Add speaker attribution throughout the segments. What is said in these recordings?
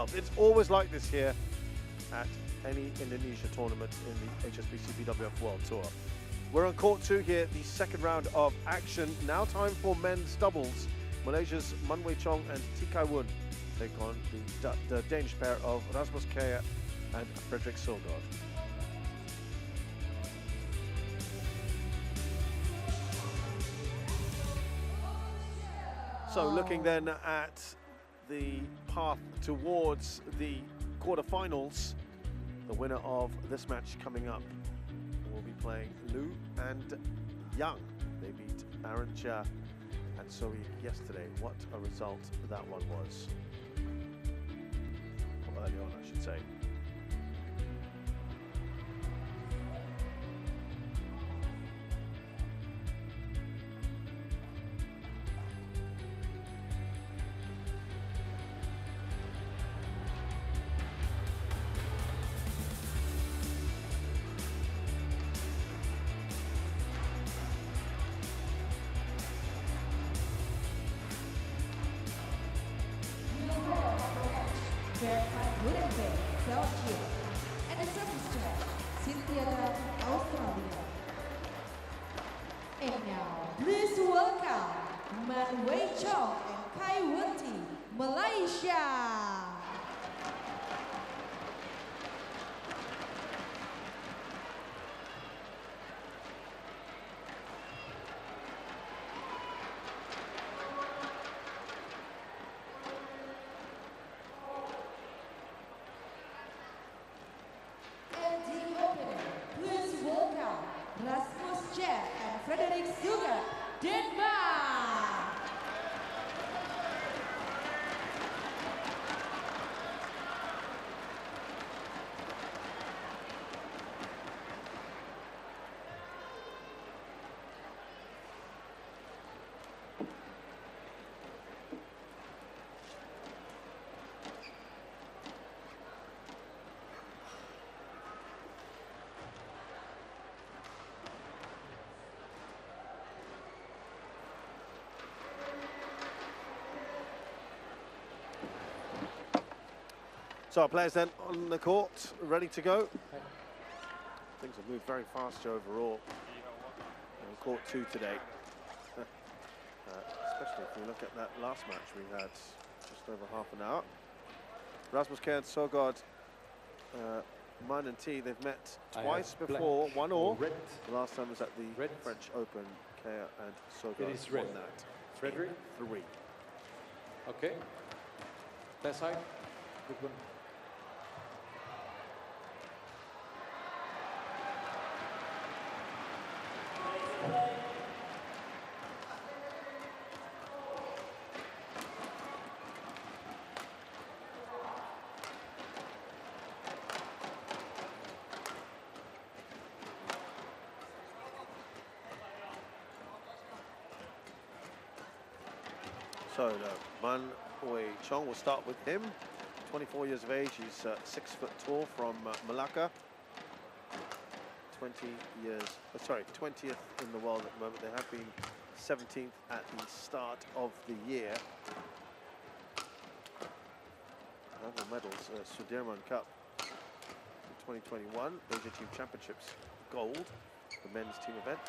Speaker 1: Well, it's always like this here at any Indonesia tournament in the HSBC BWF World Tour. We're on court 2 here, the second round of action. Now time for men's doubles. Malaysia's Man Wei Chong and T Kai Wun take on the Danish pair of Rasmus Kjær and Fredrik Søgaard. So looking then at the path towards the quarterfinals, the winner of this match coming up will be playing Liu and Yang. They beat Aaron Kjær and Zoe yesterday. What a result that one was. Or early on, I should say.
Speaker 2: And the service check, Cynthia, Australia. And now, please welcome Man Wei Chong and Kai Wunti, Malaysia. Rasmus Kjær and Fredrik Søgaard, Denmark.
Speaker 1: So our players then on the court, ready to go. Things have moved very fast overall on court 2 today. Especially if we look at that last match we had just over half an hour. Rasmus Kjær and Søgaard, Man and T, they've met twice before, 1-1. The last time was at the French Open. Kjær and Søgaard won that.
Speaker 3: Fredrik?
Speaker 1: 3.
Speaker 3: Okay. That side. Good one.
Speaker 1: So Man Wei Chong, will start with him. 24 years of age, he's 6 foot tall from Malacca. 20th in the world at the moment. They have been 17th at the start of the year. Several medals, Sudirman Cup in 2021, Asia Team Championships gold, the men's team event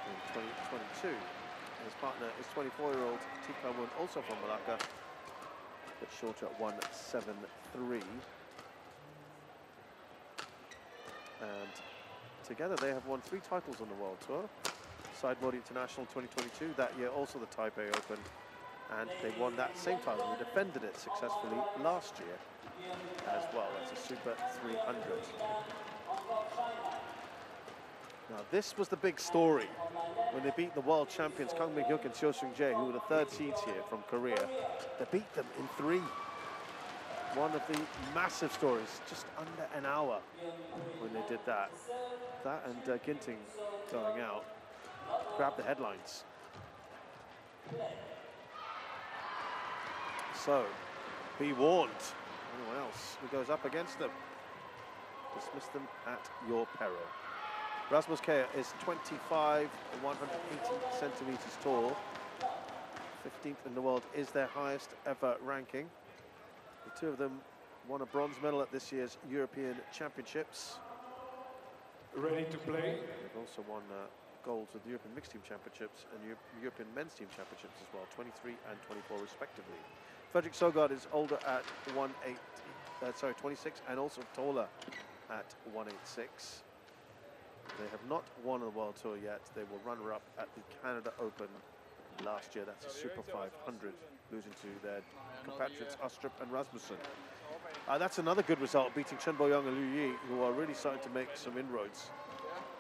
Speaker 1: in 2022. And his partner is 24-year-old T Kai Wun, also from Malacca, a bit shorter at 1.73. And together they have won 3 titles on the World Tour. Sideboard International 2022, that year also the Taipei Open, and they won that same title. They defended it successfully last year as well. That's a Super 300. Now this was the big story when they beat the world champions Kang Min-hyuk and Seo Seung-jae, who were the 3rd seeds here from Korea. They beat them in 3. One of the massive stories, just under an hour when they did that. That and Ginting going out grabbed the headlines. So, be warned. Anyone else who goes up against them, dismiss them at your peril. Rasmus Kjær is 25, 180 centimeters tall. 15th in the world is their highest ever ranking. The two of them won a bronze medal at this year's European Championships.
Speaker 3: Ready to play.
Speaker 1: They've also won gold with the European Mixed Team Championships and European Men's Team Championships as well, 23 and 24 respectively. Fredrik Søgaard is older at 26 and also taller at 186. They have not won the World Tour yet. They were runner-up at the Canada Open last year. That's a Super 500, losing to their compatriots Astrup and Rasmussen. That's another good result, beating Chen Boyong and Liu Yi, who are really starting to make some inroads.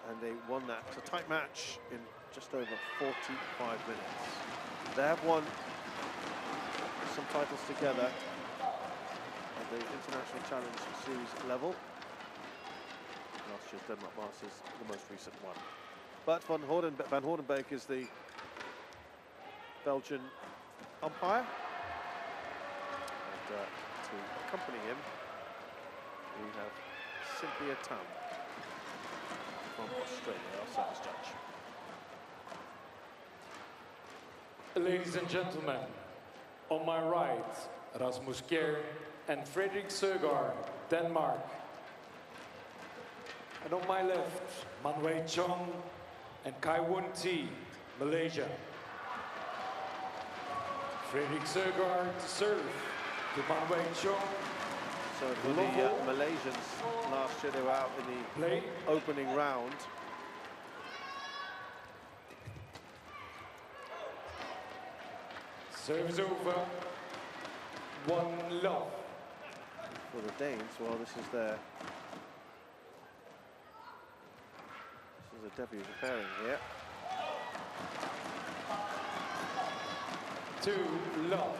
Speaker 1: And they won that. It's a tight match in just over 45 minutes. They have won some titles together at the International Challenge Series level. Last year's Denmark Masters, the most recent one. But Van Hoordenbeek is the Belgian umpire. And to accompany him, we have Cynthia Tam from Australia, our service judge.
Speaker 3: Ladies and gentlemen, on my right, Rasmus Kjær and Fredrik Søgaard, Denmark. And on my left, Man Wei Chong and Kai Won Thi, Malaysia. Fredrik Søgaard to serve to Man Wei Chong.
Speaker 1: So for the Malaysians, last year they were out in the opening round.
Speaker 3: Serves over. 1 love.
Speaker 1: For the Danes, well, this is a debut pairing here.
Speaker 3: 2 love.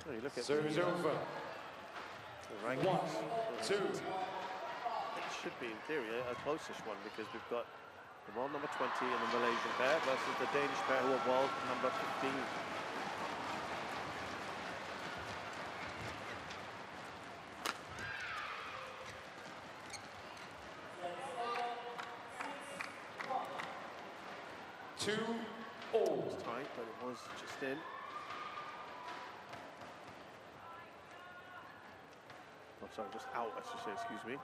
Speaker 1: Oh, you look at
Speaker 3: Service over.
Speaker 1: The rankings.
Speaker 3: 1, 2.
Speaker 1: It should be, in theory, a closest one because we've got the world number 20 in the Malaysian pair versus the Danish pair who are world number 15.
Speaker 3: All.
Speaker 1: It's tight, but it was just in. Oh, sorry, just out, I should say, excuse me.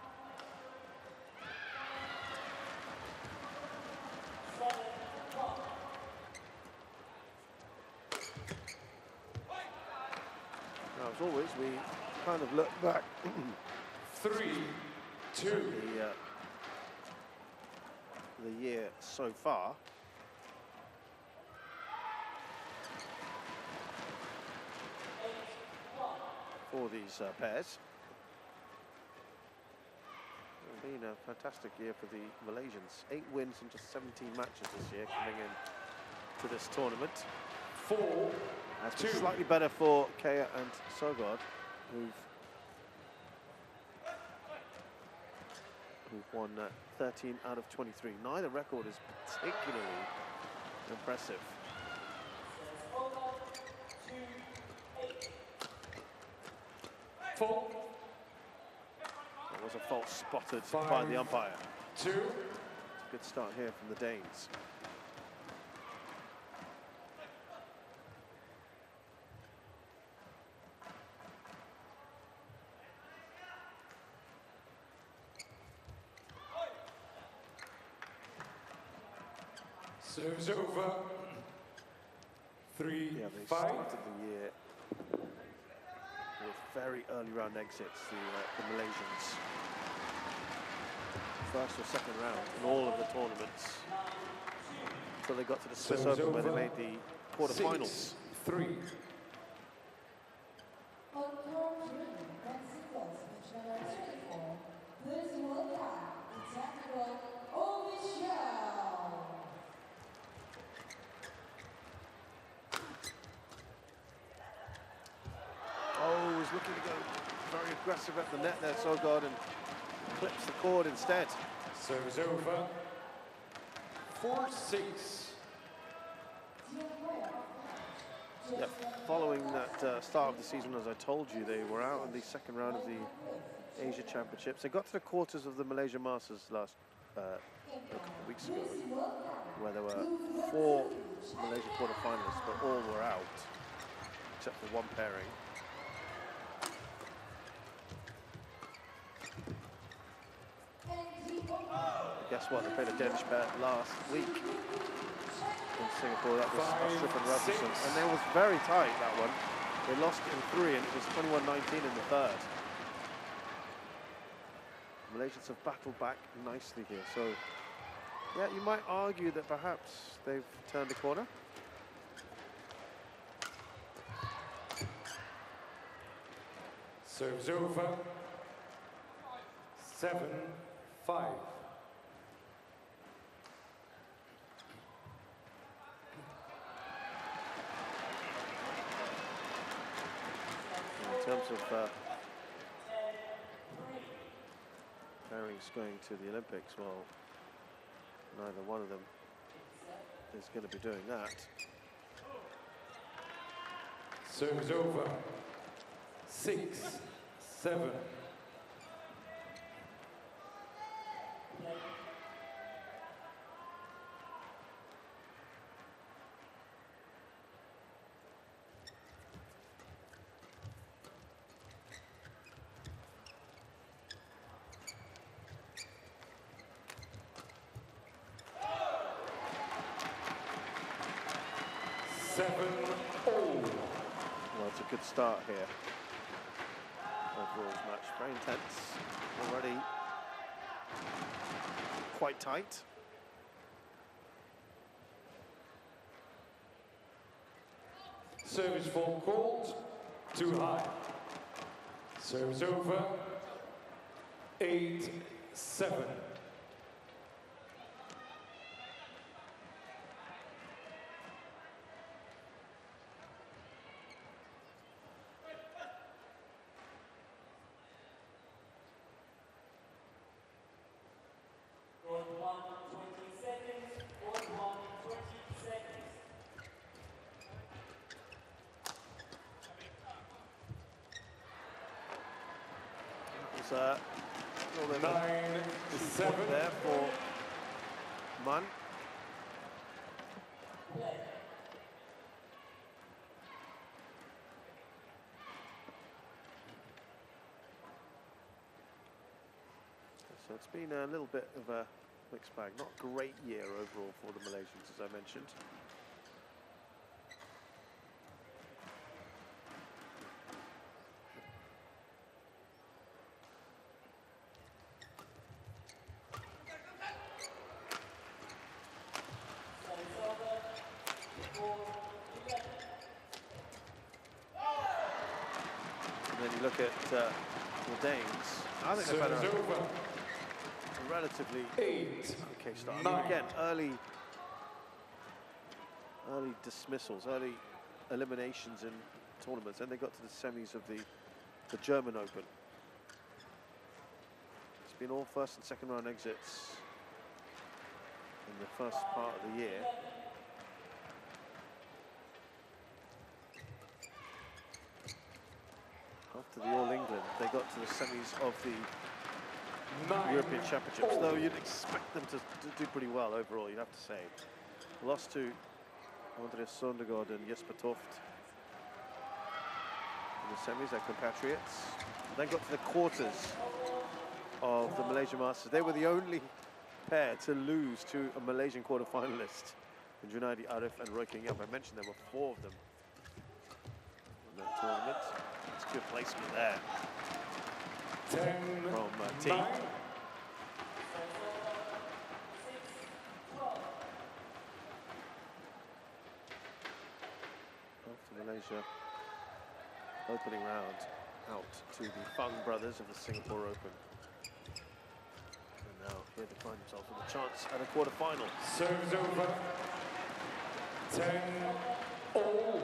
Speaker 1: Now, as always, we kind of look back
Speaker 3: 3, 2.
Speaker 1: The year so far. For these pairs. It's been a fantastic year for the Malaysians. 8 wins in just 17 matches this year coming in to this tournament.
Speaker 3: 4,
Speaker 1: That's
Speaker 3: 2.
Speaker 1: been slightly better for Kjær and Søgaard, who've won 13 out of 23. Neither record is particularly impressive.
Speaker 3: Four.
Speaker 1: That was a fault spotted
Speaker 3: 5,
Speaker 1: by the umpire.
Speaker 3: 2.
Speaker 1: It's a good start here from the Danes.
Speaker 3: Serves over. 3,
Speaker 1: Yeah, they
Speaker 3: 5.
Speaker 1: started the year with very early round exits, the Malaysians. First or second round in all of the tournaments. Until they got to the Swiss
Speaker 3: Serves
Speaker 1: Open where they
Speaker 3: over.
Speaker 1: made the quarterfinals.
Speaker 3: 6, 3.
Speaker 1: Oh, was looking to go very aggressive at the net there, Søgaard, and clips the cord instead.
Speaker 3: Serves over. 4, 6.
Speaker 1: Yeah, following that start of the season, as I told you, they were out in the second round of the Asia Championships. They got to the quarters of the Malaysia Masters a couple of weeks ago, where there were 4 Malaysia quarterfinalists, but all were out, except for one pairing. Guess what? They played a Danish pair last week in Singapore. That was Ostrup and Rasmussen, and it was very tight, that one. They lost in 3, and it was 21-19 in the third. Malaysians have battled back nicely here, so yeah, you might argue that perhaps they've turned a corner.
Speaker 3: Serves over. 7-5.
Speaker 1: In terms of pairings going to the Olympics, well, neither one of them is going to be doing that.
Speaker 3: Serves over. 6-7.
Speaker 1: Well, it's a good start here. Overall match, very intense, already quite tight.
Speaker 3: Service form called, too high. Service over, 8-7.
Speaker 1: A little bit of
Speaker 3: 9-7
Speaker 1: there for Mun. So it's been a little bit of a mixed bag. Not a great year overall for the Malaysians, as I mentioned. And then you look at the Danes. I think they've had a relatively okay start. I mean, again, early dismissals, early eliminations in tournaments, and they got to the semis of the German Open. It's been all first and second round exits in the first part of the year. After the All England, they got to the semis of the European Championships, though you'd expect them to do pretty well overall, you'd have to say. Lost to Andreas Søgaard and Jesper Toft in the semis, their compatriots. Then got to the quarters of the Malaysia Masters. They were the only pair to lose to a Malaysian quarter-finalist, Junaidi Arif and Roy King Yap. I mentioned there were 4 of them in that tournament. It's a good placement there from T. After Malaysia opening round out to the Fung brothers of the Singapore Open. And now here to find themselves with a chance at a quarter-final.
Speaker 3: Serves over. 10-all.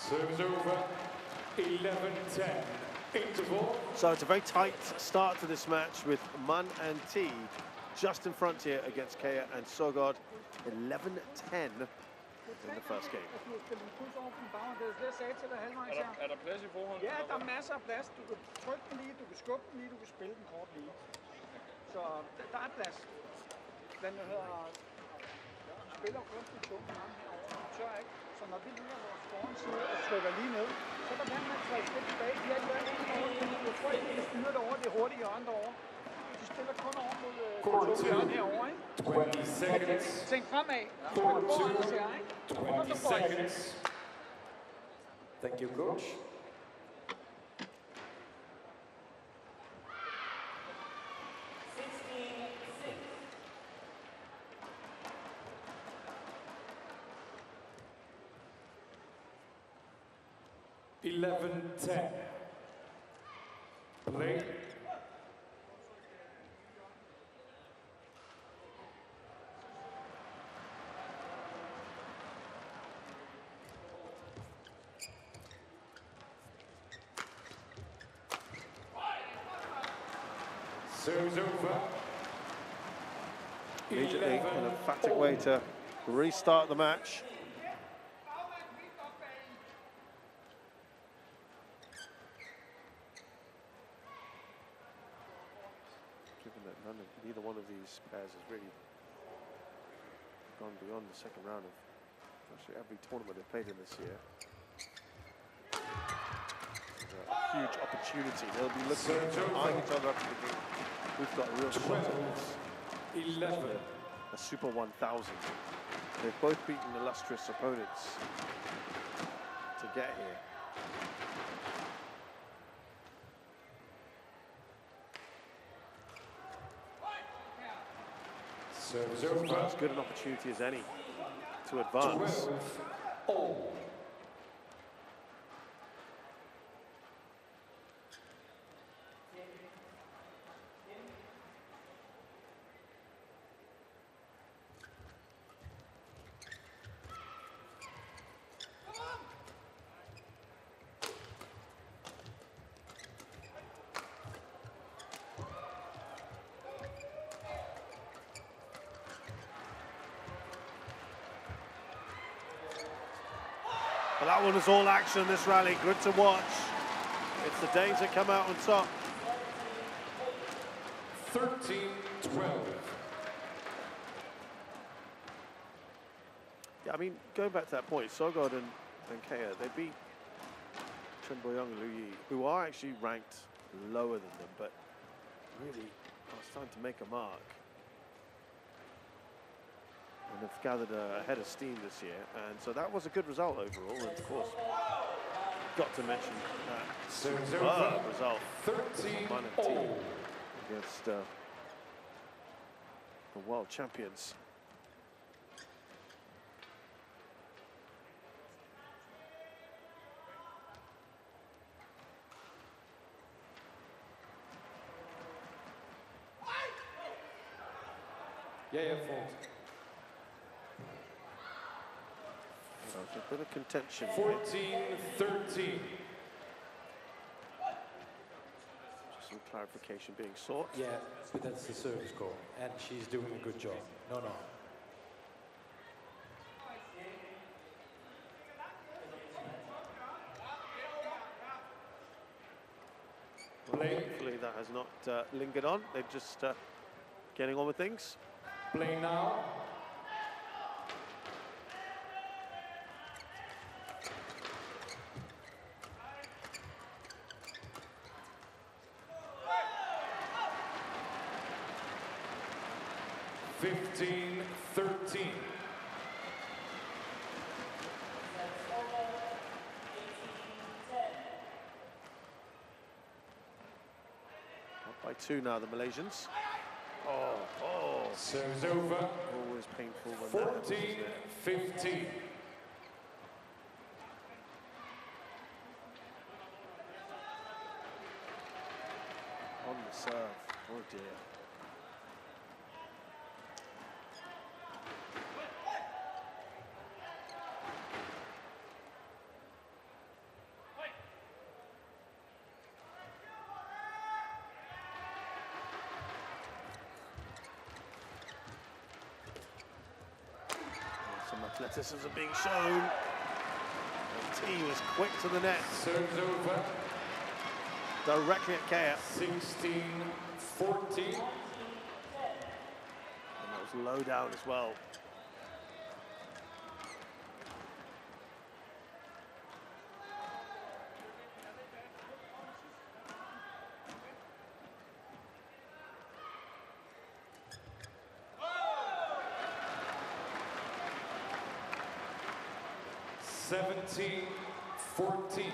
Speaker 3: Serves over. 11-10. Interval.
Speaker 1: So it's a very tight start to this match with Man and T just in front here against Kjær and Søgaard. 11-10 in the first game.
Speaker 4: Er der plads i forhånd?
Speaker 5: Ja, der er masser af plads. Du kan trykke den lige, du kan skubbe den lige, du kan spille den kort lige. Så der er plads. Den hedder... Du spiller kun den tunge arm herovre, du tør ikke. Så når vi ligger vores foran side og trykker lige ned, så kan man trække lidt tilbage. De har ikke været inde over det. Jeg tror ikke, de kan styre det over det hurtige hjørne derovre. De spiller kun over mod det tunge hjørne herovre, ikke?
Speaker 3: 20 seconds.
Speaker 5: Tænk fremad. Du
Speaker 3: Court
Speaker 5: kan gå
Speaker 3: two.
Speaker 5: under her, ikke?
Speaker 3: 20 seconds. Thank you, coach. Play. Serves over.
Speaker 1: Immediately, an emphatic way to restart the match. Given that neither one of these pairs has really gone beyond the second round of actually every tournament they've played in this year. A huge opportunity. They'll be looking at eyeing each other up and thinking, we've got a real shot at this.
Speaker 3: 11.
Speaker 1: A Super 1000. They've both beaten illustrious opponents to get here.
Speaker 3: Serves over.
Speaker 1: As good an opportunity as any to advance.
Speaker 3: 12-all.
Speaker 1: Well, that one was all action, this rally. Good to watch. It's the Danes that come out on top.
Speaker 3: 13-12.
Speaker 1: Yeah, I mean, going back to that point, Søgaard and Kjær, they beat Chen Boyoung and Liu Yi, who are actually ranked lower than them, but really are starting to make a mark. And have gathered a head of steam this year, and so that was a good result overall. And of course, got to mention that superb result from Man and T against the world champions.
Speaker 3: Yeah, fault.
Speaker 1: So it's a bit of contention
Speaker 3: 14-13.
Speaker 1: Just some clarification being sought.
Speaker 6: Yeah, but that's the service call, and she's doing a good job. No.
Speaker 1: Well, hopefully that has not lingered on. They're just getting on with things.
Speaker 3: Play now. Fifteen, 13.
Speaker 1: Up by 2 now, the Malaysians. Oh.
Speaker 3: Serves over.
Speaker 1: Always painful when that happens, isn't it?
Speaker 3: 14-15.
Speaker 1: On the serve. Oh dear. Athleticism being shown. And T was quick to the net.
Speaker 3: Serves over.
Speaker 1: Directly at Kjær.
Speaker 3: 16-14.
Speaker 1: And that was low down as well.
Speaker 3: Seventeen, 14.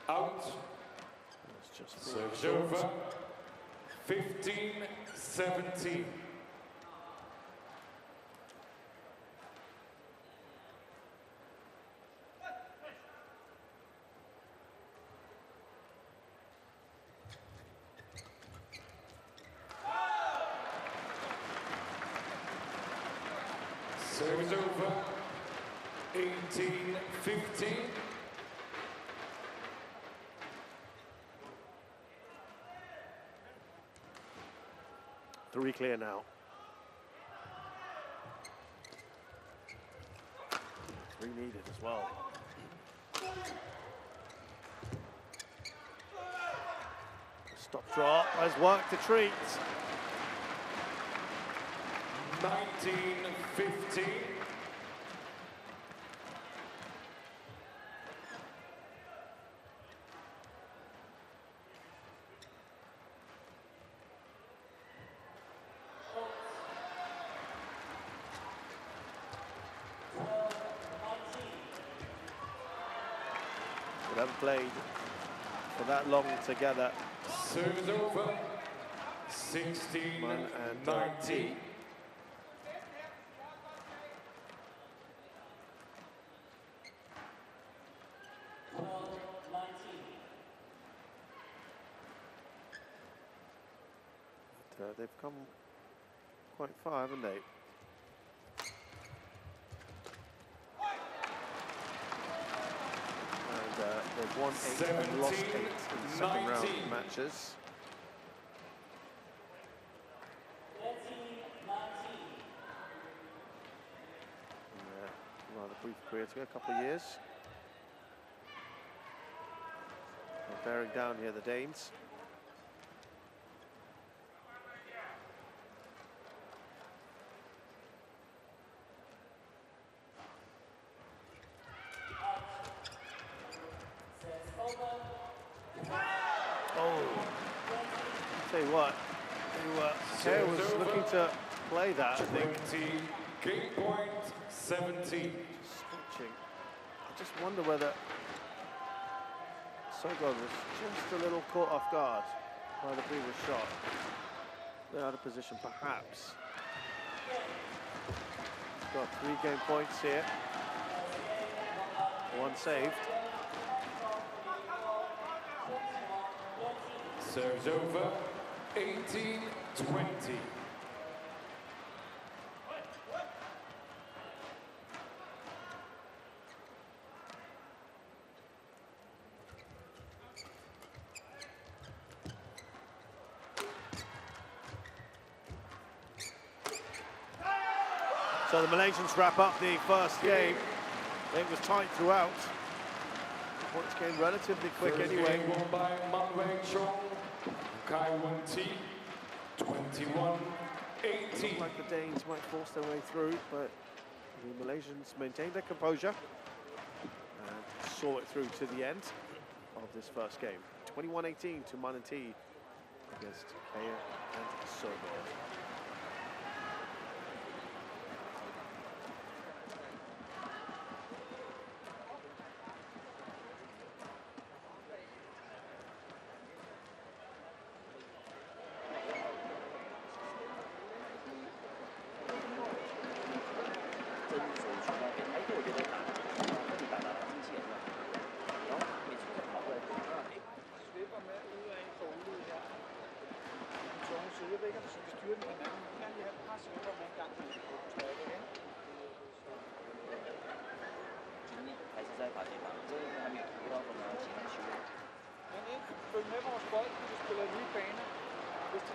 Speaker 3: Out.
Speaker 1: It's just
Speaker 3: Serves over. 15-17. Serves over. 18-15.
Speaker 1: Three clear now. Three needed as well. Stop drop has worked to treat.
Speaker 3: 19-15.
Speaker 1: They haven't played for that long together.
Speaker 3: Serves over. 16-19.
Speaker 1: They've come quite far, haven't they? And they've won 8 and lost 8 in the second round of matches. Rather brief career to go, a couple of years. They're bearing down here, the Danes. Tell you what, Kjær was looking to play that, I think.
Speaker 3: 20, game point, 17.
Speaker 1: Switching. I just wonder whether Søgaard was just a little caught off guard by the previous shot. They're out of position, perhaps. Got 3 game points here. 1 saved.
Speaker 3: Serves over. 18-20.
Speaker 1: So the Malaysians wrap up the first game. It was tight throughout. Points game relatively quick
Speaker 3: First
Speaker 1: anyway.
Speaker 3: game won by Man Chong, Kjær, 21-18.
Speaker 1: Looked like the Danes might force their way through, but the Malaysians maintained their composure and saw it through to the end of this first game. 21-18 to Man against Kjær and Søgaard.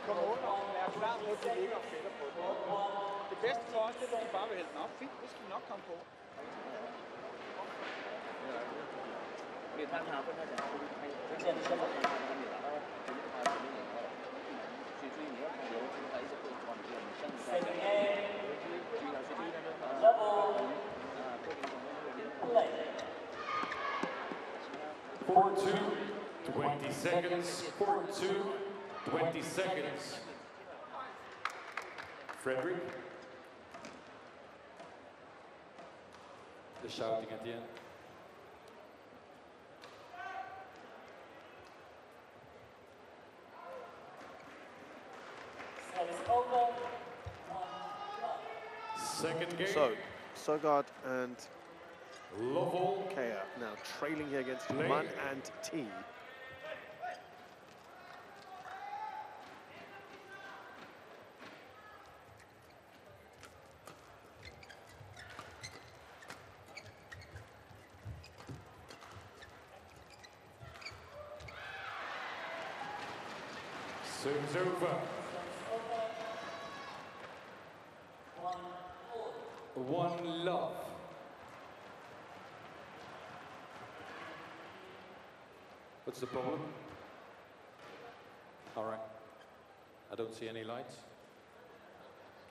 Speaker 5: kommer under og er klar på, at de ligger og spiller på det. Det bedste for os, det er, at de bare vil hælde den op. Fint, det skal vi nok komme på.
Speaker 3: Court 2, 20 seconds. Court 2, 20 seconds. Frederick. The shouting at the end. Second game.
Speaker 1: So, Søgaard and
Speaker 3: Lovell.
Speaker 1: Kjær now trailing here against
Speaker 3: Play.
Speaker 1: Man and T.
Speaker 3: Serves over. 1-love. What's the problem? All right. I don't see any lights.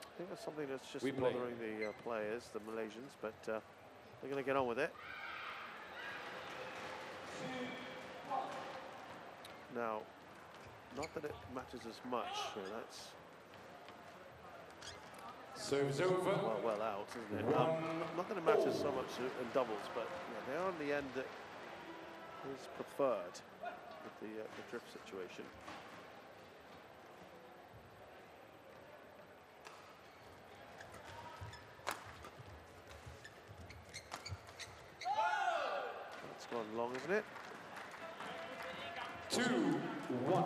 Speaker 1: I think that's something that's just
Speaker 3: We play.
Speaker 1: bothering the players, the Malaysians, but they're going to get on with it. Now, not that it matters as much. You know, that's
Speaker 3: Serves over.
Speaker 1: well out, isn't it? Not that it matters so much in doubles, but you know, they are on the end that is preferred with the drift situation. That's gone long, isn't it?
Speaker 3: 2-1.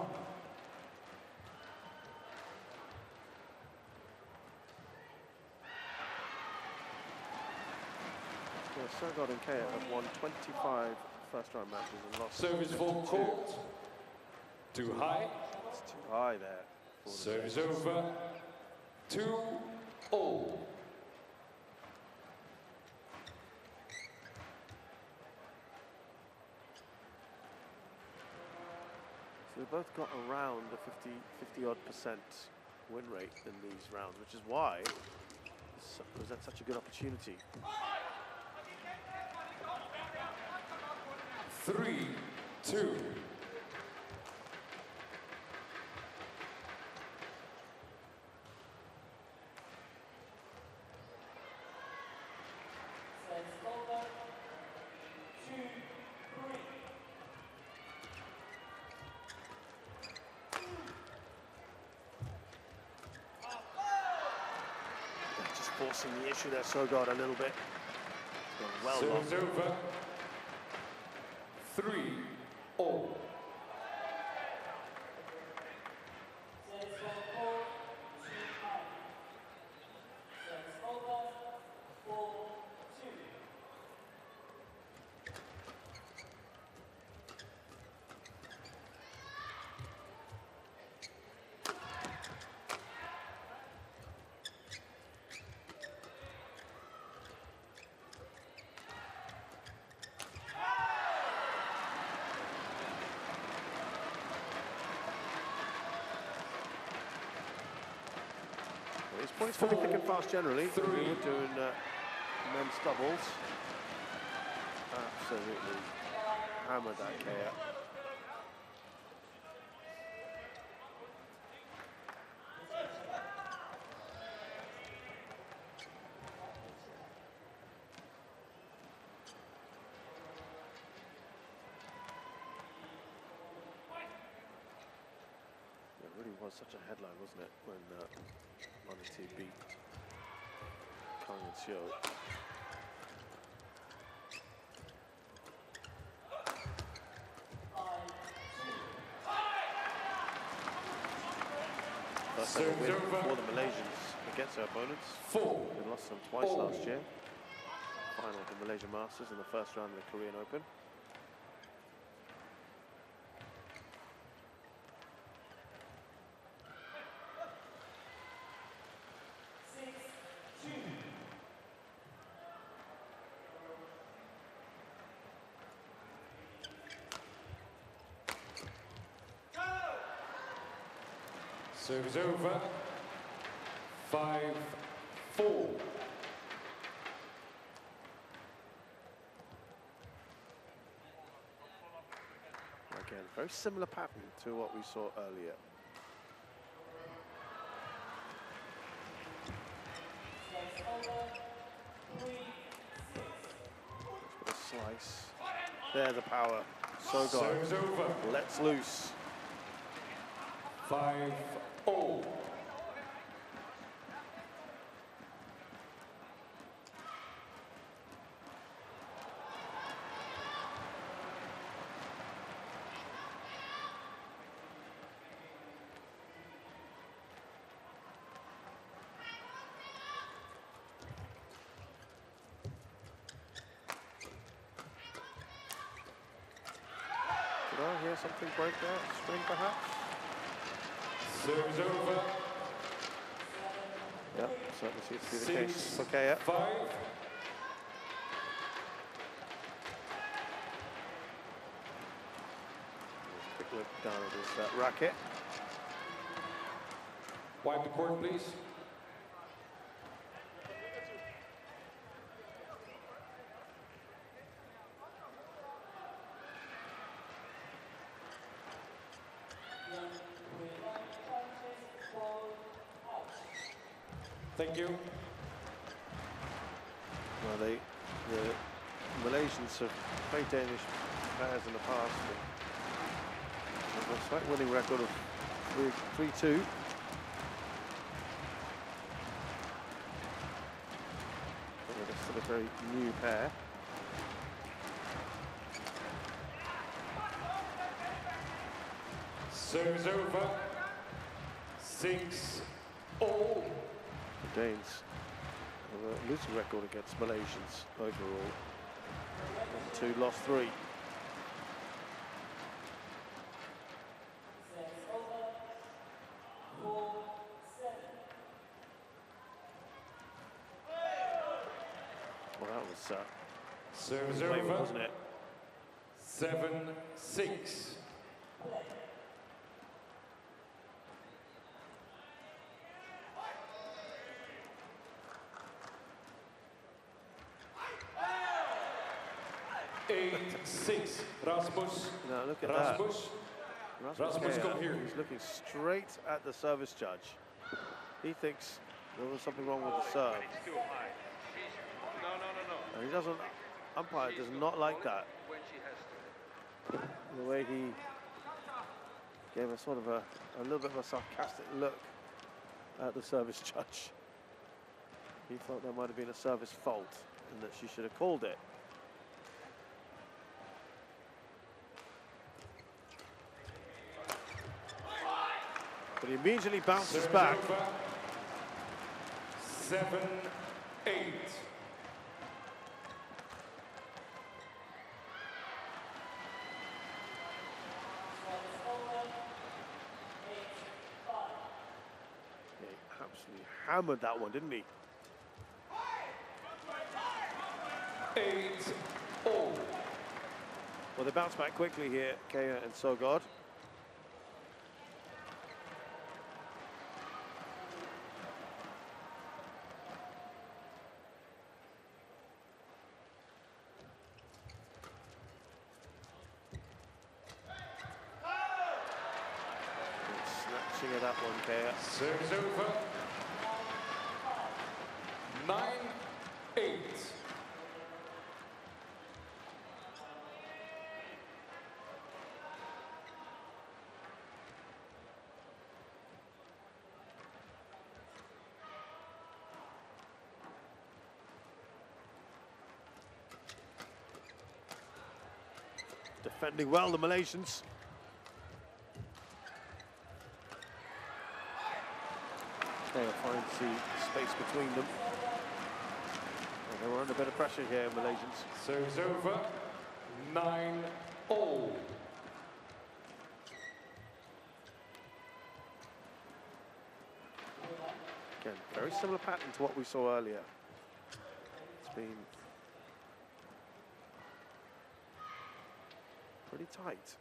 Speaker 1: Yeah, Søgaard and Kjær have won 25 first-round matches and lost
Speaker 3: Service full
Speaker 1: 52.
Speaker 3: court. Too high.
Speaker 1: It's too high there. for the
Speaker 3: Service
Speaker 1: Malaysians.
Speaker 3: over. 2-0.
Speaker 1: So we both got around a 50-odd% win rate in these rounds, which is why this presents such a good opportunity.
Speaker 3: 3-2.
Speaker 1: Just forcing the issue there, Søgaard, a little bit. It's gone well long.
Speaker 3: Serves over. 3-0.
Speaker 1: His points coming thick and fast generally. We were doing men's doubles. Absolutely hammered that Kjær. It really was such a headline, wasn't it, when Manati beat Kjær. First ever win for the Malaysians against their opponents.
Speaker 3: 4.
Speaker 1: They lost them twice last year. Final of the Malaysian Masters in the first round of the Korean Open.
Speaker 3: Service over. 5-4.
Speaker 1: Again, very similar pattern to what we saw earlier. Let's put a slice. There, the power.
Speaker 3: Service
Speaker 1: Søgaard
Speaker 3: over.
Speaker 1: lets loose.
Speaker 3: 5-0.
Speaker 1: Did I hear something break there? String, perhaps?
Speaker 3: Service over.
Speaker 1: Yep, certainly seems to be the case. Okay, yeah.
Speaker 3: 5.
Speaker 1: Quick look down at his racket.
Speaker 3: Wipe the court, please. Thank you.
Speaker 1: Well, the Malaysians have played Danish players in the past. They have a slight winning record of 3-2. But they're still a very new pair.
Speaker 3: Service over. 6-0.
Speaker 1: The Danes have a losing record against Malaysians overall. Won 2, lost 3. Well, that was
Speaker 3: Service
Speaker 1: flavor,
Speaker 3: over.
Speaker 1: wasn't it?
Speaker 3: 7-6. Rasmus.
Speaker 1: Now look at
Speaker 3: Rasmus.
Speaker 1: that.
Speaker 3: Rasmus,
Speaker 1: Kjær,
Speaker 3: come here.
Speaker 1: He's looking straight at the service judge. He thinks there was something wrong with the serve.
Speaker 4: Too high. No.
Speaker 1: And he doesn't, umpire does not like that.
Speaker 4: When she has to.
Speaker 1: The way he gave a sort of a little bit of a sarcastic look at the service judge. He thought there might have been a service fault and that she should have called it. But he immediately bounces
Speaker 3: Service
Speaker 1: back.
Speaker 3: over. 7-8.
Speaker 1: He absolutely hammered that one, didn't he?
Speaker 3: 8-0.
Speaker 1: Well, they bounce back quickly here, Kjær and Søgaard. Snatching at that one, Kjær.
Speaker 3: Service over. 9-8.
Speaker 1: Defending well, the Malaysians. They finds the space between them. And they were under a bit of pressure here, Malaysians.
Speaker 3: Service over. 9-0.
Speaker 1: Again, very similar pattern to what we saw earlier. It's been pretty tight.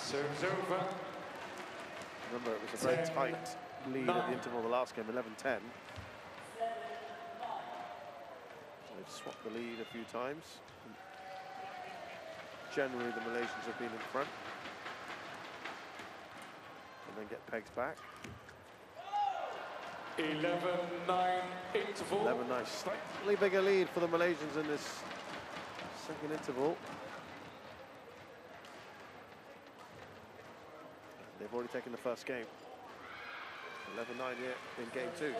Speaker 3: Serves over.
Speaker 1: Remember, it was a very tight lead at the interval of the last game, 11-10. They've swapped the lead a few times. Generally, the Malaysians have been in front. And then get pegs back.
Speaker 3: 11-9 interval.
Speaker 1: 11-9, slightly bigger lead for the Malaysians in this second interval. They've already taken the first game. 11-9 here in game 2.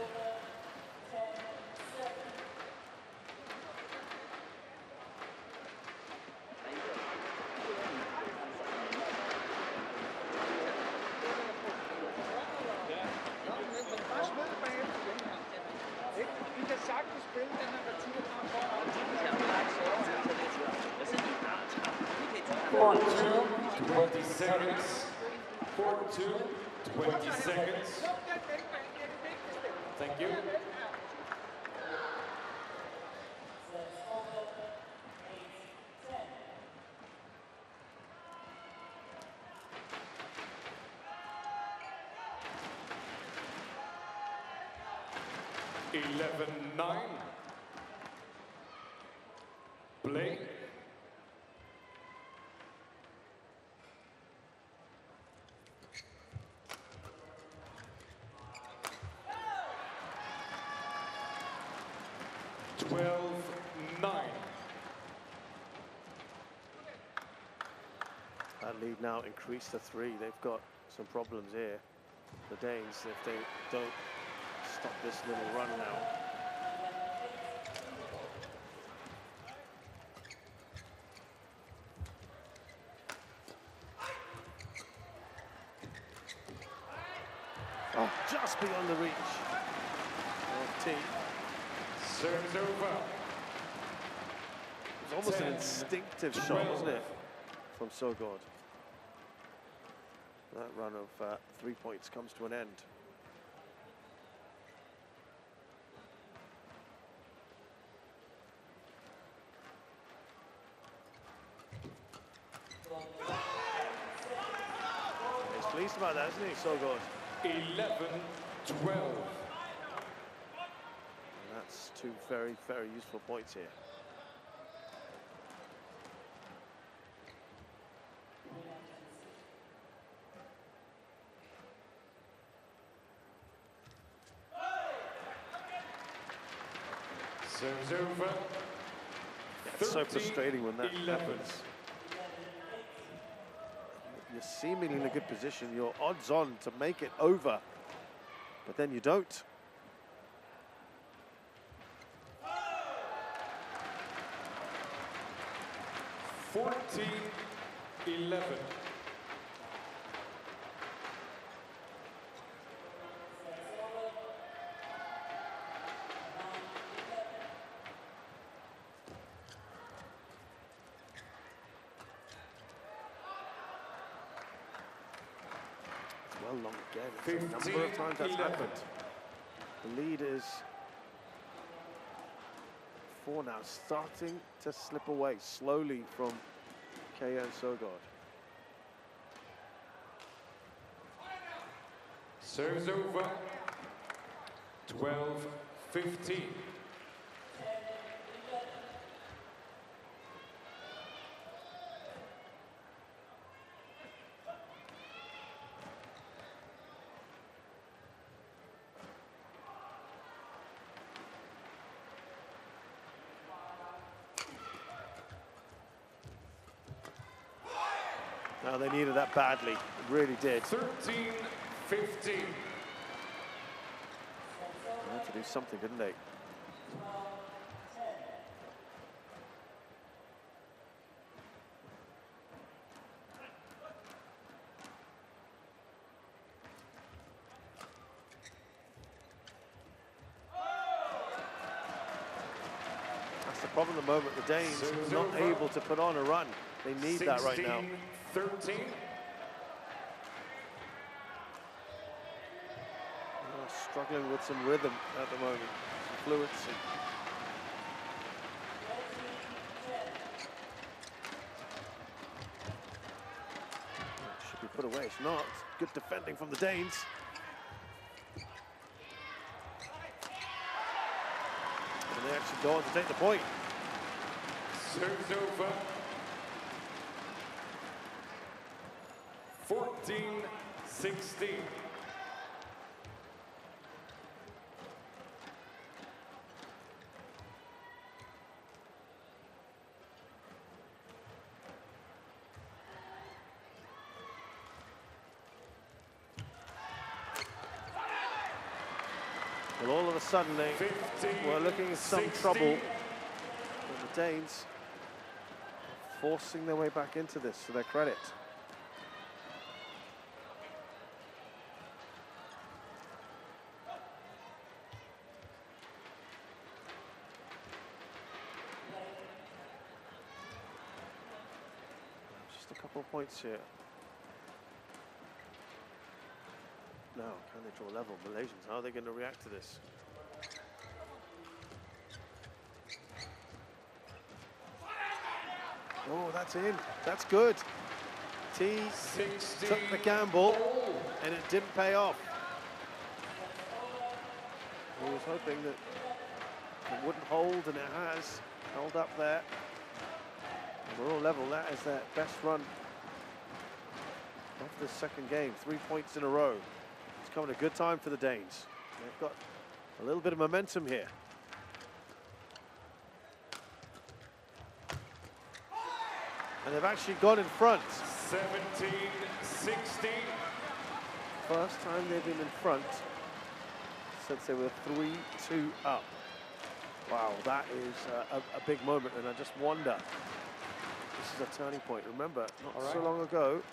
Speaker 5: Vi kan sagtens spille den her retur foran.
Speaker 3: 20 seconds. 4-2, 20 seconds. Thank you. (11-9). Play.
Speaker 1: That lead now increased to 3. They've got some problems here. The Danes, if they don't stop this little run now. Oh, just beyond the reach of T.
Speaker 3: Serves over.
Speaker 1: It was almost an instinctive shot, wasn't it, from Søgaard? That run of 3 points comes to an end. He's pleased about that, isn't he, Søgaard?
Speaker 3: 11-12.
Speaker 1: And that's 2 very, very useful points here.
Speaker 3: Serves over.
Speaker 1: Yeah, it's so frustrating when that happens. You're seemingly in a good position. You're odds on to make it over, but then you don't.
Speaker 3: (14-11).
Speaker 1: Well, long again. It's a number of times that's happened. The lead is 4 now, starting to slip away slowly from Kjær and Søgaard.
Speaker 3: Serves over. 12-15.
Speaker 1: Now they needed that badly, it really did.
Speaker 3: 13-15.
Speaker 1: They had to do something, didn't they? That's the problem at the moment. The Danes not able to put on a run. They need that right now.
Speaker 3: 13.
Speaker 1: Struggling with some rhythm at the moment, some fluency. Should be put away. It's not. Good defending from the Danes. And they actually go on to take the point.
Speaker 3: Serves over. 14-16.
Speaker 1: Well, all of a sudden they were looking at some trouble. And the Danes forcing their way back into this, to their credit. Just a couple of points here. Now, can they draw level? Malaysians, how are they going to react to this? Oh, that's in. That's good. T took the gamble, and it didn't pay off. He was hoping that it wouldn't hold, and it has held up there. And we're all level. That is their best run of this second game. 3 points in a row. It's coming a good time for the Danes. They've got a little bit of momentum here. And they've actually got in front.
Speaker 3: 17-16.
Speaker 1: First time they've been in front since they were 3-2 up. Wow, that is a big moment, and I just wonder, this is a turning point. Remember, not so long ago,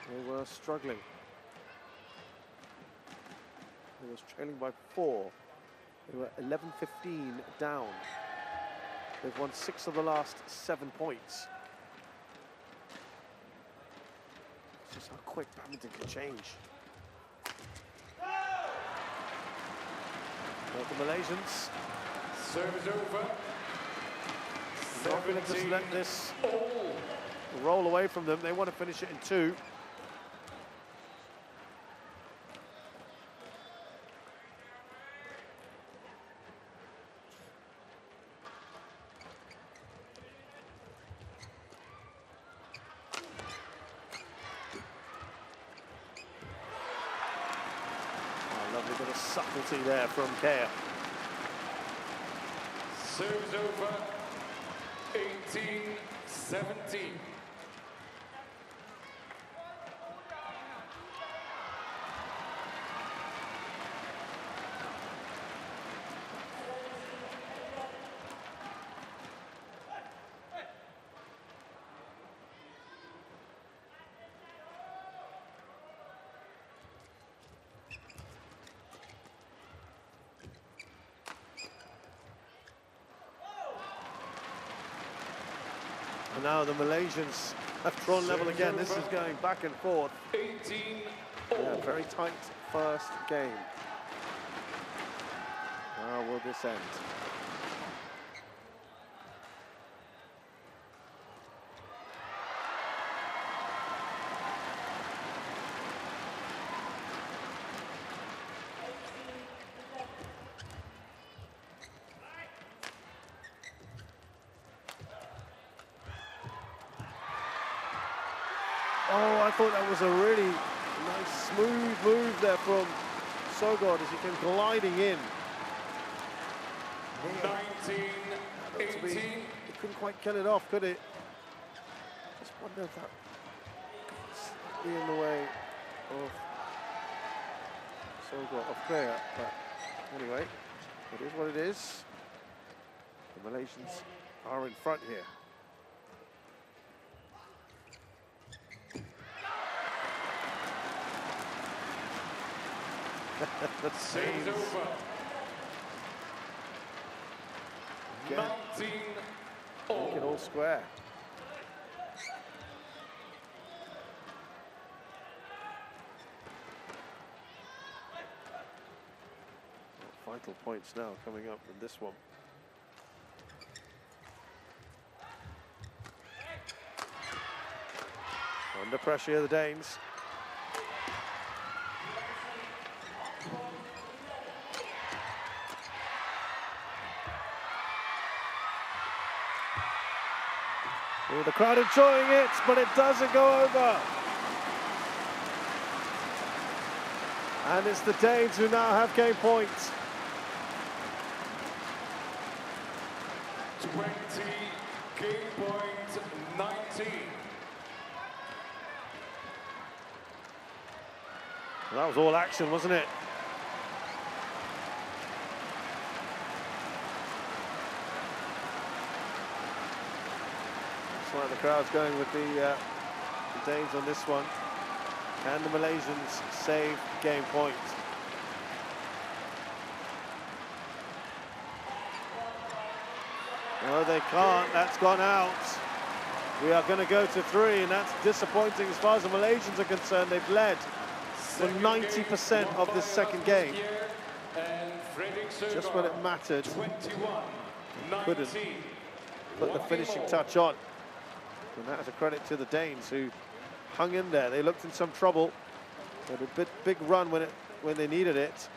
Speaker 1: they were struggling. They was trailing by 4. They were 11-15 down. They've won 6 of the last 7 points. It's just how quick badminton can change. Well, the Malaysians.
Speaker 3: Serves over.
Speaker 1: Not going to just let this roll away from them. They want to finish it in 2. Bit of subtlety there from Kjær.
Speaker 3: Serves over. 18-17.
Speaker 1: And now the Malaysians have drawn level again. This is going back and forth.
Speaker 3: 18.
Speaker 1: Yeah, very tight first game. How will this end? Oh, I thought that was a really nice, smooth move there from Søgaard as he came gliding in.
Speaker 3: 19-18.
Speaker 1: He couldn't quite kill it off, could it? Just wonder if that could be in the way of Søgaard, of Kjær. But anyway, it is what it is. The Malaysians are in front here.
Speaker 3: Serves over. 19.
Speaker 1: Make it all square. Vital points now coming up in this one. Under pressure here, the Danes. Oh, the crowd enjoying it, but it doesn't go over. And it's the Danes who now have game points.
Speaker 3: 20, game point 19.
Speaker 1: Well, that was all action, wasn't it? Looks like the crowd's going with the Danes on this one. Can the Malaysians save game point? No, they can't. That's gone out. We are going to go to 3, and that's disappointing as far as the Malaysians are concerned. They've led for 90% of this second game. Just when it mattered, couldn't put the finishing touch on. And that is a credit to the Danes, who hung in there. They looked in some trouble. They had a big run when they needed it.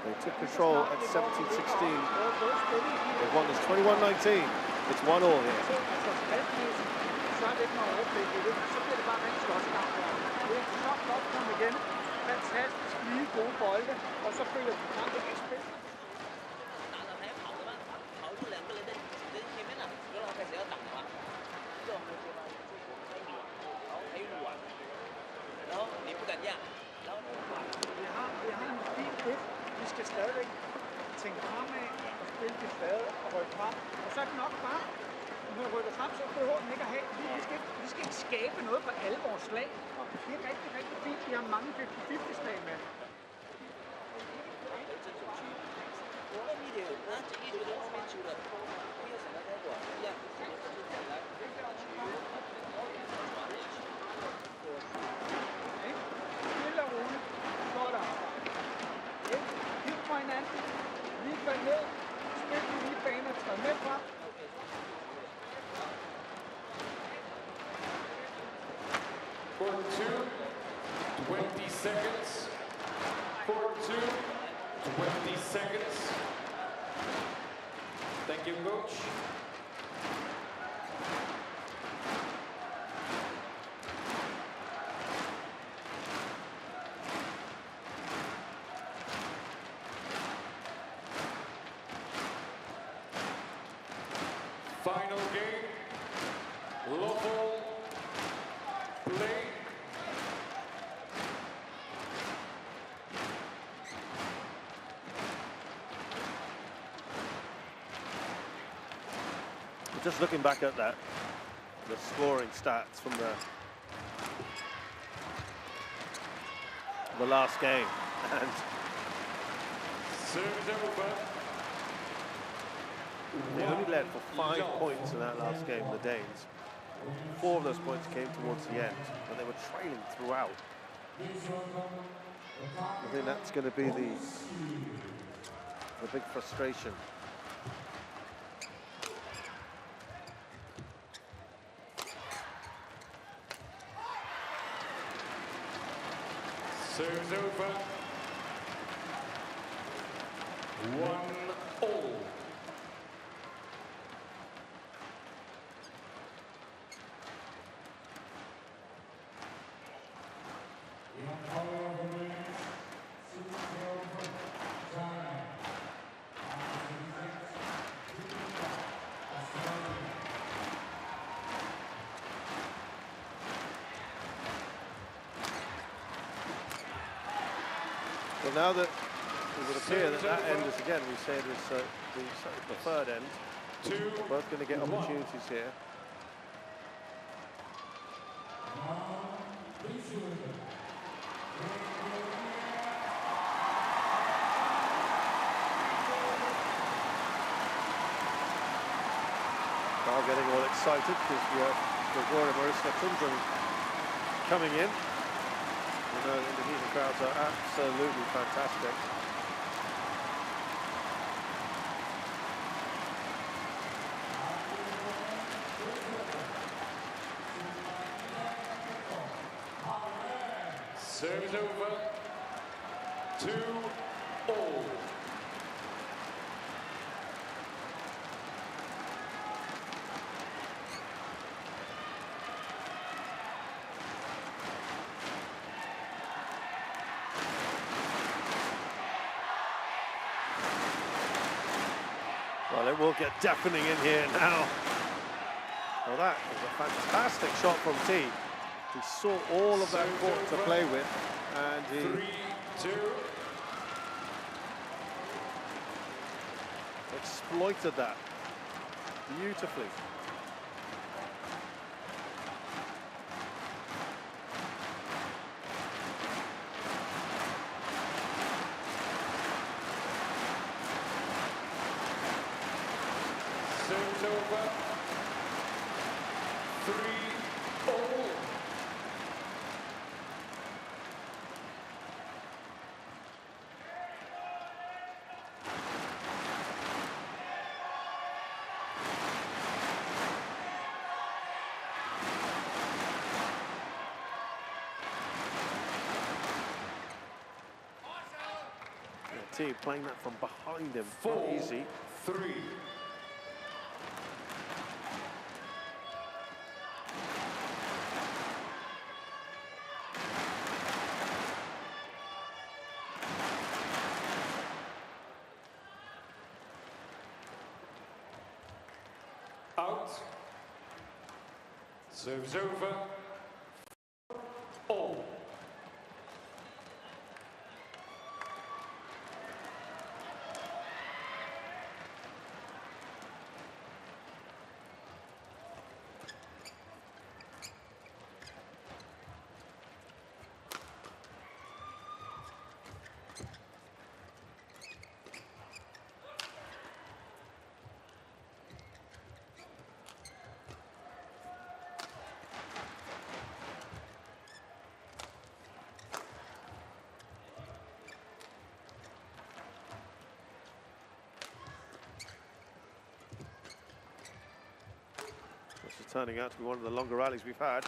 Speaker 1: They took control at 17-16. They've won this 21-19. It's 1-1 here.
Speaker 5: Vi skal stadigvæk tænke fremad og spille det flade og rykke frem. Og så er det nok bare, når vi rykker frem, så behøver den ikke at have. Vi skal ikke skabe noget på alle vores slag. Det er rigtig, rigtig fint. Vi har mange 50-50 slag med. Stille og roligt. Godt arbejde. Kig på hinanden. Lige fald ned. Spil den lige bane og træd med frem.
Speaker 3: For 2, 20 seconds. For 2, 20 seconds. Thank you, coach. Final game. Local play.
Speaker 1: Just looking back at that, the scoring stats from the last game, and
Speaker 3: Serves over.
Speaker 1: they only led for 5 points in that last game, the Danes. 4 of those points came towards the end, and they were trailing throughout. I think that's going to be the big frustration.
Speaker 3: Serves over. 1-all.
Speaker 1: Well, now that it would appear that end is, again, we said, is the third end. We're both going to get opportunities here. Now getting all excited because we have Søgaard and Marissa Tundrum coming in. You know, the Indonesian crowds are absolutely fantastic.
Speaker 3: Service over. 2-all.
Speaker 1: Well, it will get deafening in here now. Well, that was a fantastic shot from T. He saw all of that court to play with, and he
Speaker 3: 3-2.
Speaker 1: exploited that beautifully.
Speaker 3: Serves over. 3-all.
Speaker 1: T playing that from behind him, not easy.
Speaker 3: 4-3. Out. Serves over. All.
Speaker 1: This is turning out to be one of the longer rallies we've had.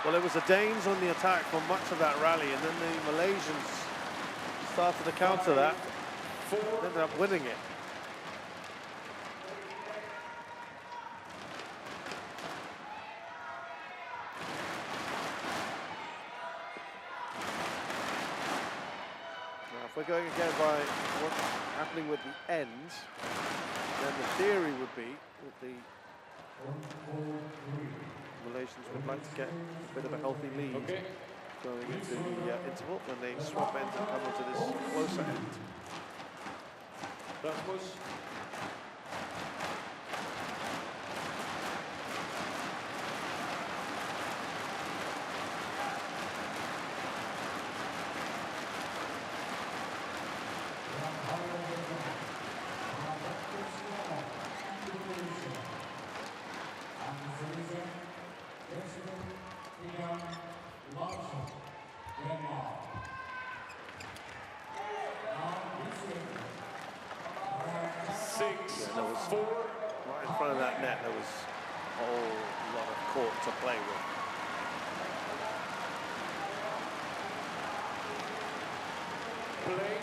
Speaker 1: Well, it was the Danes on the attack for much of that rally, and then the Malaysians started to counter that, and ended up winning it. Now, if we're going again by what's happening with the ends, then the theory would be that the Malaysians would like to get a bit of a healthy lead going into the interval when they swap ends and come onto this closer end.
Speaker 3: Rasmus.
Speaker 1: Right in front of that net, there was a whole lot of court to play with.
Speaker 3: Play.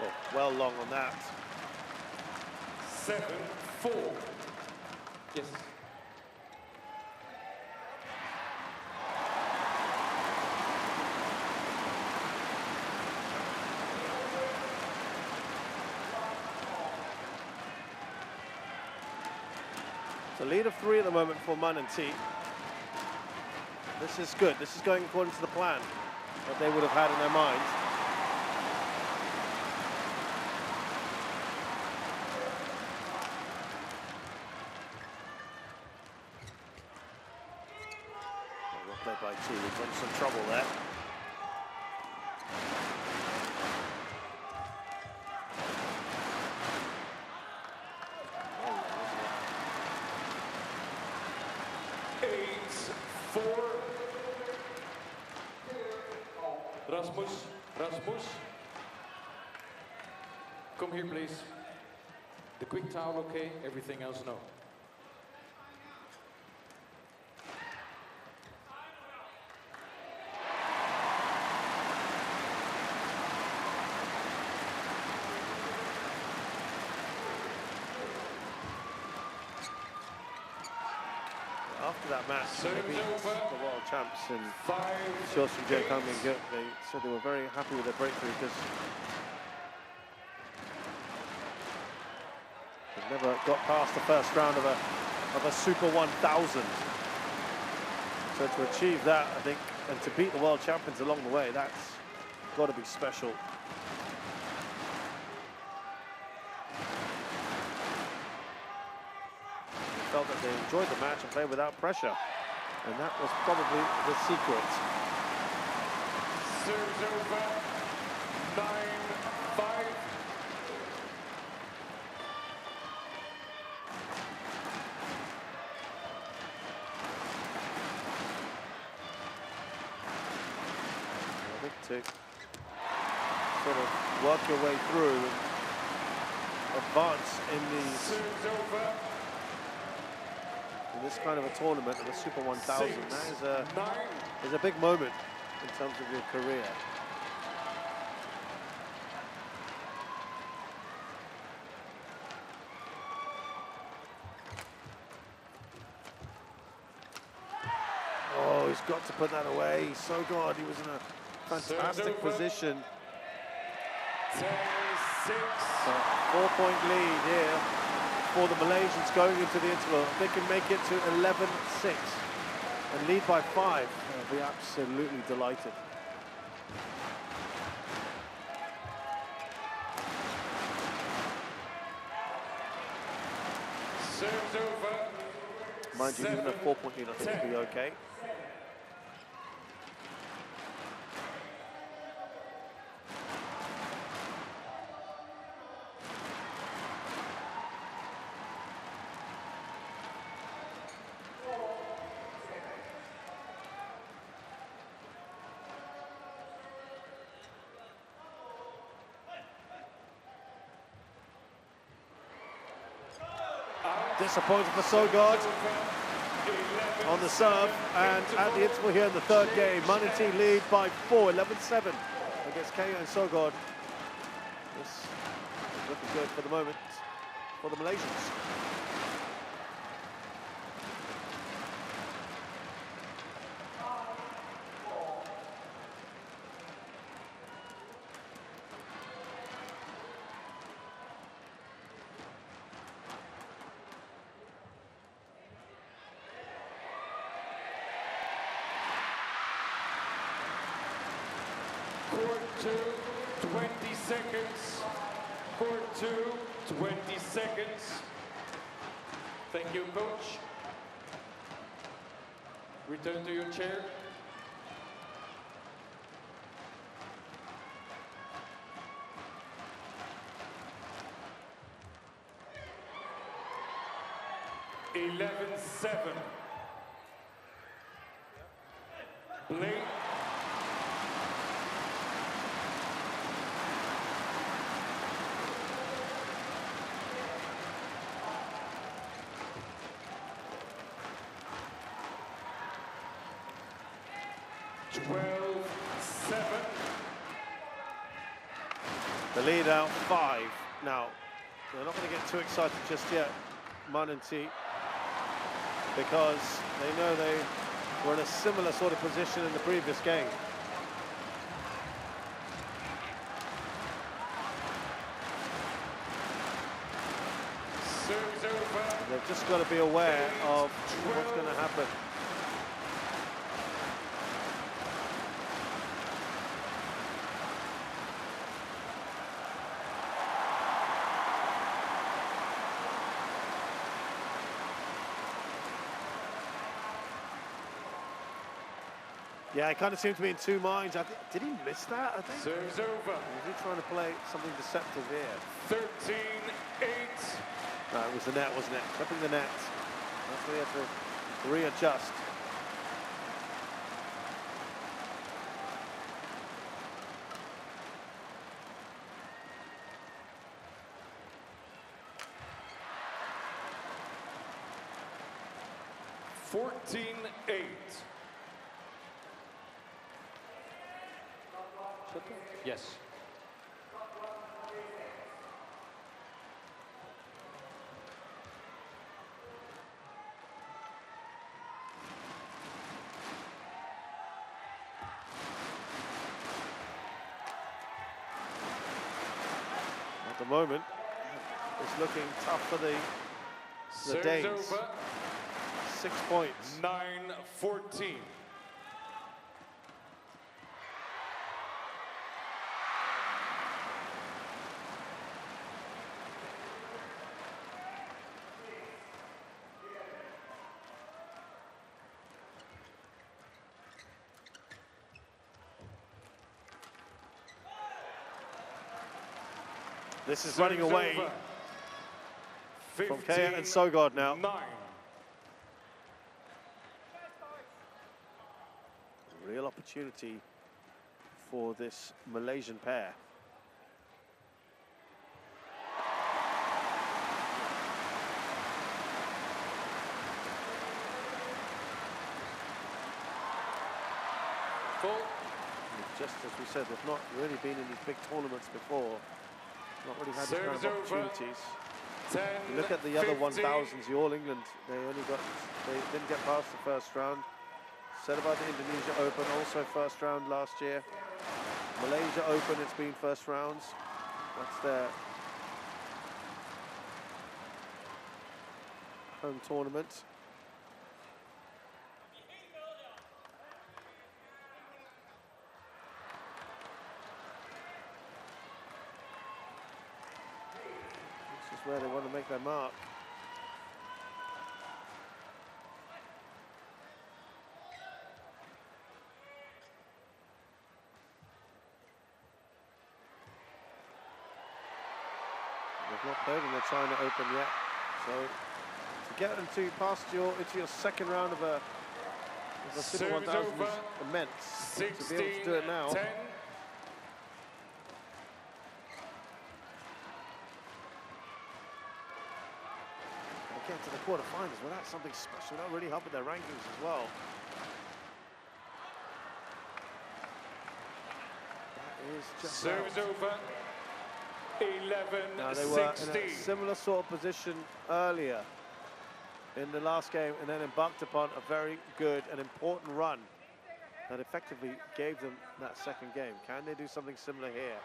Speaker 1: Oh, well long on that.
Speaker 3: 7-4. Yes.
Speaker 1: It's a lead of 3 at the moment for Man and T. This is good. This is going according to the plan that they would have had in their minds. Well played by T. We've got some trouble there.
Speaker 3: Rasmus, come here please. The quick towel okay, everything else no.
Speaker 1: After that match, they beat the world champs and Kjær they said they were very happy with their breakthrough because they never got past the first round of a Super 1000. So to achieve that, I think, and to beat the world champions along the way, that's got to be special. Felt that they enjoyed the match and played without pressure, and that was probably the secret.
Speaker 3: Serves over 9-5.
Speaker 1: I think to sort of work your way through and advance in this kind of a tournament of the Super 1000, that is a big moment in terms of your career. Oh, he's got to put that away. Søgaard, he was in a fantastic position.
Speaker 3: 10-6.
Speaker 1: 4-point lead here for the Malaysians going into the interval. If they can make it to 11-6 and lead by 5, they'll be absolutely delighted.
Speaker 3: Serves over.
Speaker 1: Mind you, even a 4-point lead, I think will be okay. Disappointed for Søgaard on the serve, and at the interval here in the third game, Manatee lead by 4, 11-7 against Kjær and Søgaard. This is looking good for the moment for the Malaysians.
Speaker 3: Court 2, 20 seconds. Court 2, 20 seconds. Thank you, coach. Return to your chair. (11-7). Blake.
Speaker 1: The lead out 5. Now, they're not going to get too excited just yet, Manatee, because they know they were in a similar sort of position in the previous game.
Speaker 3: Serves over.
Speaker 1: They've just got to be aware of what's going to happen. Yeah, it kind of seemed to be in two minds. Did he miss that, I think?
Speaker 3: Serves over.
Speaker 1: Was he trying to play something deceptive here?
Speaker 3: 13-8.
Speaker 1: No, it was the net, wasn't it? Clipping the net. That's where he had to readjust.
Speaker 6: Yes.
Speaker 1: At the moment, it's looking tough for the Danes.
Speaker 3: Over.
Speaker 1: 6 points.
Speaker 3: 9-14.
Speaker 1: This is running away from Kjær and Søgaard now.
Speaker 3: 9.
Speaker 1: Real opportunity for this Malaysian pair.
Speaker 3: Full.
Speaker 1: Just as we said, they've not really been in these big tournaments before. Not really had these kind of opportunities.
Speaker 3: 10,
Speaker 1: You look at the other 1000s, the All England, they didn't get past the first round. Said about the Indonesia Open, also first round last year. Malaysia Open, it's been first rounds. That's their home tournament. This is where they want to make their mark. They've not played in the China Open yet, so to get them to past into your second round of a Super 1000 is immense.
Speaker 3: 16,
Speaker 1: to be able to do it now.
Speaker 3: 10.
Speaker 1: And get to the quarterfinals, well, that's something special. That really helped with their rankings as well. That is just
Speaker 3: Serves over. 11-16.
Speaker 1: Now they were in a similar sort of position earlier in the last game, and then embarked upon a very good and important run that effectively gave them that second game. Can they do something similar here?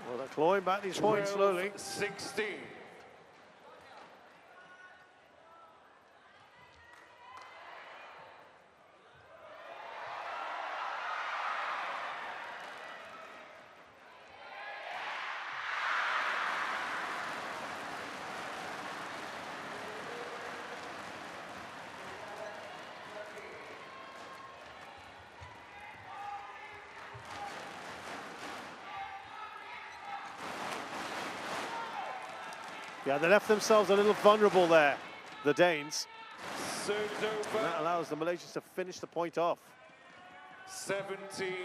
Speaker 1: Well, they're clawing back these points slowly.
Speaker 3: 16.
Speaker 1: Yeah, they left themselves a little vulnerable there, the Danes.
Speaker 3: Serves
Speaker 1: And
Speaker 3: over.
Speaker 1: that allows the Malaysians to finish the point off.
Speaker 3: 17-12.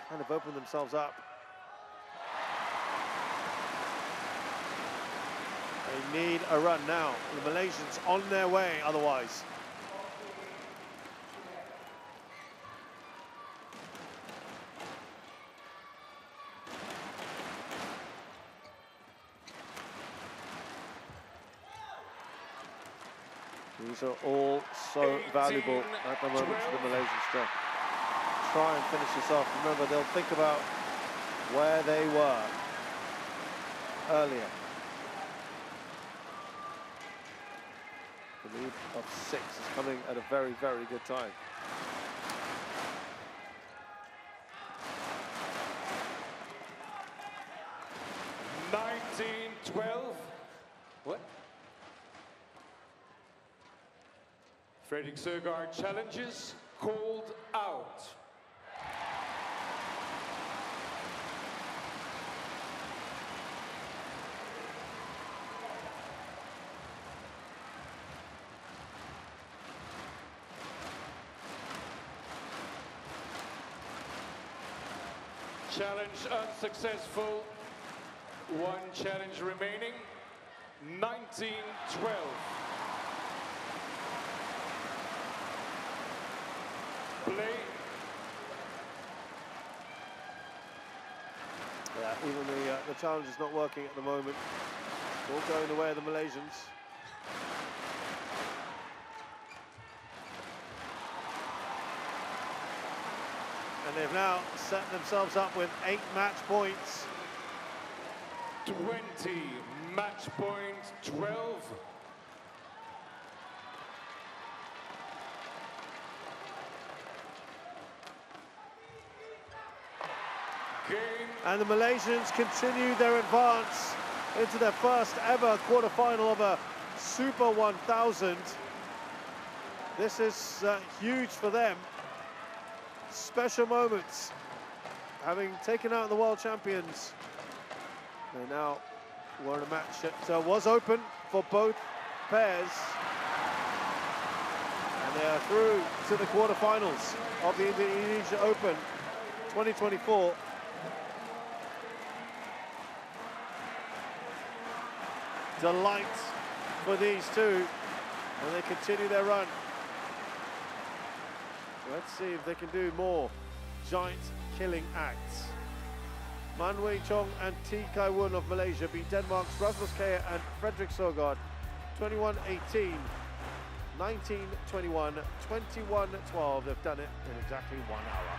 Speaker 1: Kind of opened themselves up. They need a run now. The Malaysians on their way otherwise. These are all so valuable at the moment for the Malaysians to try and finish this off. Remember, they'll think about where they were earlier. The lead of 6 is coming at a very, very good time.
Speaker 3: What? Fredrik Søgaard challenges, called out. Challenge unsuccessful. One challenge remaining. 19-12. Play.
Speaker 1: Yeah, even the challenge is not working at the moment. All going the way of the Malaysians. And they've now set themselves up with 8 match points.
Speaker 3: 20, match point 12. Game.
Speaker 1: And the Malaysians continue their advance into their first ever quarter-final of a Super 1000. This is huge for them. Special moments, having taken out the world champions. They now were in a match that was open for both pairs. And they are through to the quarterfinals of the Indonesia Open 2024. Delight for these two, and they continue their run. Let's see if they can do more giant killing acts. Man Wei Chong and T Kai Wun of Malaysia beat Denmark's Rasmus Kjær and Fredrik Søgaard 21-18, 19-21, 21-12. They've done it in exactly 1 hour.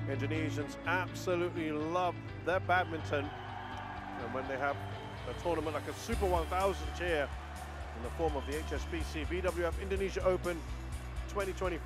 Speaker 1: Indonesians absolutely love their badminton, and when they have a tournament like a Super 1000 here in the form of the HSBC BWF Indonesia Open 2024.